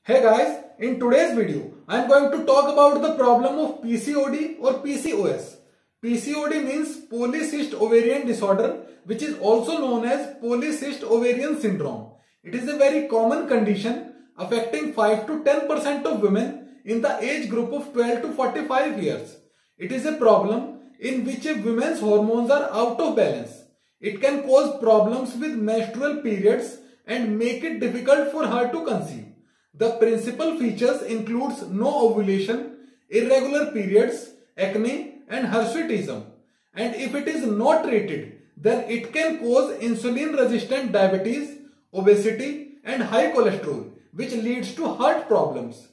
Hey guys, in today's video, I am going to talk about the problem of PCOD or PCOS. PCOD means polycystic ovarian disorder, which is also known as polycystic ovarian syndrome. It is a very common condition affecting 5 to 10% of women in the age group of 12 to 45 years. It is a problem in which a woman's hormones are out of balance. It can cause problems with menstrual periods and make it difficult for her to conceive. The principal features includes no ovulation, irregular periods, acne and hirsutism. And if it is not treated, then it can cause insulin-resistant diabetes, obesity and high cholesterol, which leads to heart problems.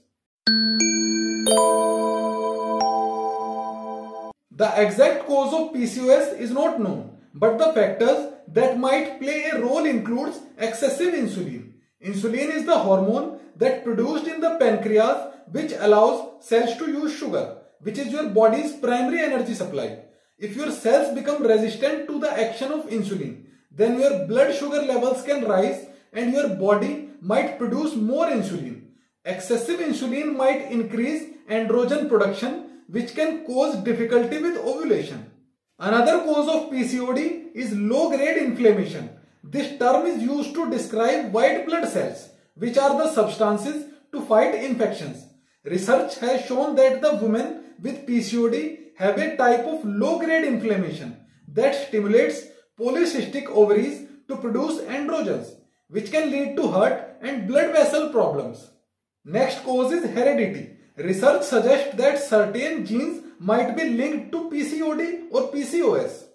The exact cause of PCOS is not known, but the factors that might play a role includes excessive insulin. Insulin is the hormone that produced in the pancreas which allows cells to use sugar, which is your body's primary energy supply. If your cells become resistant to the action of insulin, then your blood sugar levels can rise and your body might produce more insulin. Excessive insulin might increase androgen production, which can cause difficulty with ovulation. Another cause of PCOD is low-grade inflammation. This term is used to describe white blood cells, which are the substances to fight infections. Research has shown that the women with PCOD have a type of low-grade inflammation that stimulates polycystic ovaries to produce androgens, which can lead to heart and blood vessel problems. Next cause is heredity. Research suggests that certain genes might be linked to PCOD or PCOS.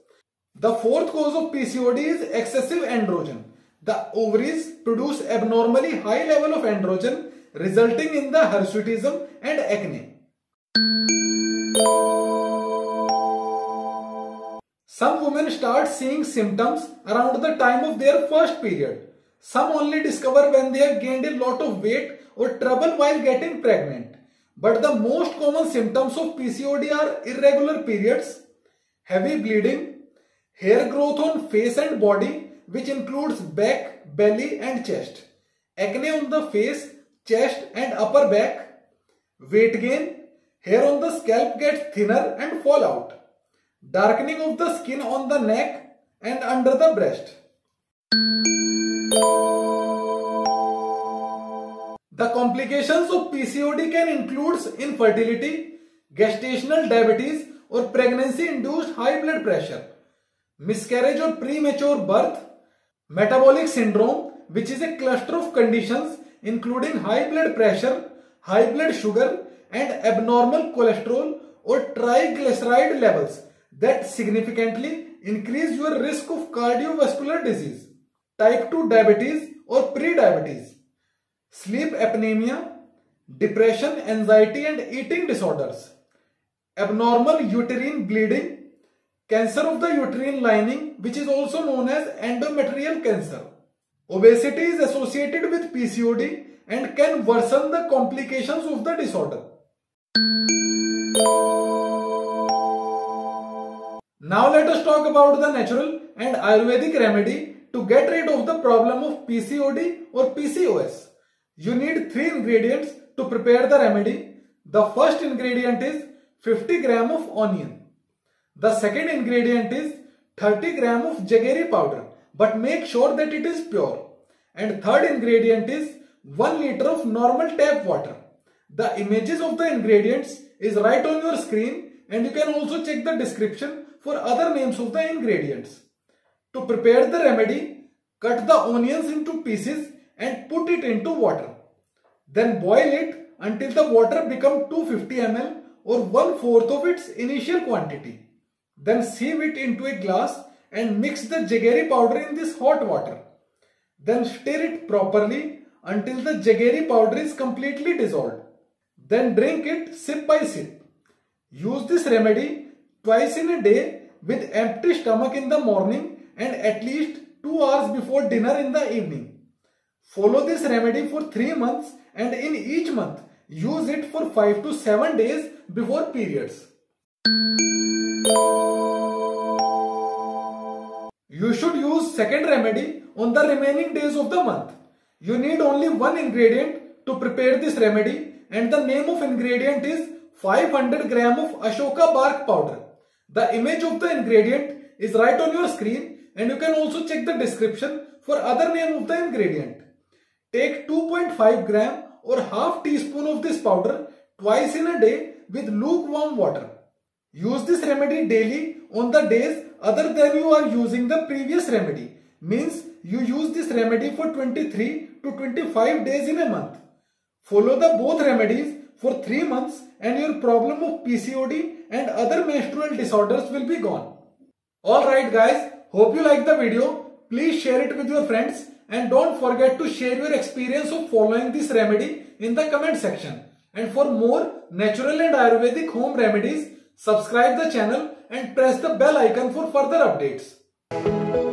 The fourth cause of PCOD is excessive androgen. The ovaries produce abnormally high level of androgen, resulting in the hirsutism and acne. Some women start seeing symptoms around the time of their first period. Some only discover when they have gained a lot of weight or trouble while getting pregnant. But the most common symptoms of PCOD are irregular periods, heavy bleeding, hair growth on face and body, which includes back, belly and chest, acne on the face, chest and upper back, weight gain, hair on the scalp gets thinner and fall out, darkening of the skin on the neck and under the breast. The complications of PCOD can include infertility, gestational diabetes or pregnancy-induced high blood pressure, miscarriage or premature birth, metabolic syndrome, which is a cluster of conditions including high blood pressure, high blood sugar and abnormal cholesterol or triglyceride levels that significantly increase your risk of cardiovascular disease, type 2 diabetes or pre-diabetes, sleep apnea, depression, anxiety and eating disorders, abnormal uterine bleeding, cancer of the uterine lining, which is also known as endometrial cancer. Obesity is associated with PCOD and can worsen the complications of the disorder. Now let us talk about the natural and Ayurvedic remedy to get rid of the problem of PCOD or PCOS. You need 3 ingredients to prepare the remedy. The first ingredient is 50 gram of onion. The second ingredient is 30 gram of jaggery powder, but make sure that it is pure. And third ingredient is 1 liter of normal tap water. The images of the ingredients is right on your screen and you can also check the description for other names of the ingredients. To prepare the remedy, cut the onions into pieces and put it into water. Then boil it until the water becomes 250 ml or 1/4 of its initial quantity. Then sieve it into a glass and mix the jaggery powder in this hot water. Then stir it properly until the jaggery powder is completely dissolved. Then drink it sip by sip. Use this remedy twice in a day with empty stomach in the morning and at least 2 hours before dinner in the evening. Follow this remedy for 3 months and in each month use it for 5 to 7 days before periods. You should use second remedy on the remaining days of the month. You need only one ingredient to prepare this remedy, and the name of ingredient is 500 gram of Ashoka bark powder. The image of the ingredient is right on your screen, and you can also check the description for other name of the ingredient. Take 2.5 gram or half teaspoon of this powder twice in a day with lukewarm water. Use this remedy daily on the days other than you are using the previous remedy. Means you use this remedy for 23 to 25 days in a month. Follow the both remedies for 3 months and your problem of PCOD and other menstrual disorders will be gone. Alright guys, hope you like the video. Please share it with your friends and don't forget to share your experience of following this remedy in the comment section. And for more natural and Ayurvedic home remedies, subscribe the channel and press the bell icon for further updates.